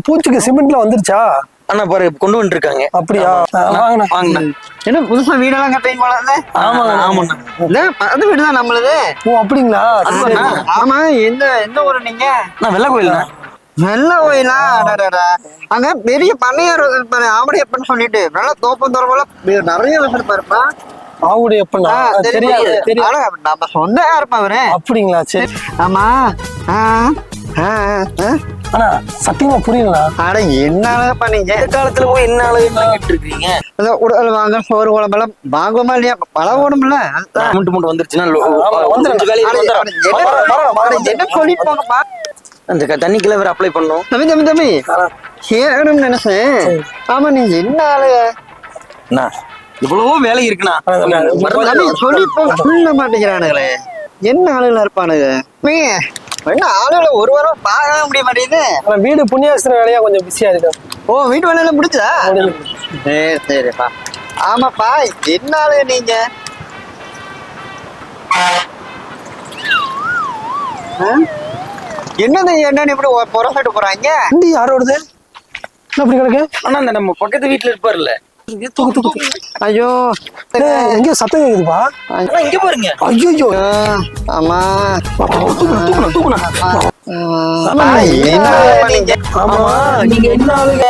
பூச்சிக்கு சிமெண்ட்ல வந்துருச்சா? அண்ணா பாரு கொண்டு வந்துட்டு இருக்காங்க. அப்படியா? வாங்கண்ணா. என்ன புதுசா வீடெல்லாம் கட்டுறீங்க போல இருக்கு? ஆமாண்ணா. அது வீடுதான் நம்மளுது. ஓ அப்படிங்களா? ஆமா. எந்த ஊரு நீங்க? நான் வெள்ள கோயில்ண்ணா. வெள்ள கோயிலா? அங்க பெரிய பண்ணையார் இருப்பாரு, ஆவடியப்பன்னு சொல்லிட்டு நல்லா தோப்பம் தோறமெல்லாம் நிறைய வச்சிருப்பாருப்பா. ஆவுடையப்பனா? தெரியாது. நம்ம சொந்த யாருப்பா அவரு? அப்படிங்களா? சரி. ஆமா. ஆனா சத்தியமா புரியலண்ணா. அட என்ன பண்ணீங்க காலத்துல போய் என்ன அழகு இருக்கீங்க? உடல் வாங்க சோறு குழம்பெல்லாம் வாங்குவோமா இல்லையா? பல ஓடும்ல. அமௌண்ட் வந்துருச்சுன்னா என்ன சொல்லி போங்கப்பா. அந்த தண்ணிக்குள்ள வேற அப்ளை பண்ணும். தம்பி கேட்கணும்னு நினைச்சேன். ஆமா நீங்க என்ன ஆளுங்க? இவ்வளவோ வேலை இருக்குண்ணா. சொல்லி போக மாட்டேங்கிறானுங்களே. என்ன ஆளுகளா இருப்பானுங்க? என்ன ஆளுகளை ஒரு வாரம் பார்க்கவே முடிய மாட்டேங்குது. வீடு புண்ணியாசிர வேலையா கொஞ்சம் பிஸியா இருக்கு. ஓ வீட்டு வேலையில முடிச்சா? சரிப்பா. ஆமாப்பா என்ன ஆளுங்க நீங்க? என்னது என்னன்னு இப்படி புறப்பட்டு போறாங்க? வண்டி யாரோடது? அப்படி கிடக்கு. ஆனா அந்த நம்ம பக்கத்து வீட்டுல இருப்பாருல்ல. ஐயோ எங்கயோ சத்தம் கேக்குதுப்பா. இங்க பாருங்க. ஐயோ. ஆமா. நீங்க என்ன ஆளுங்க?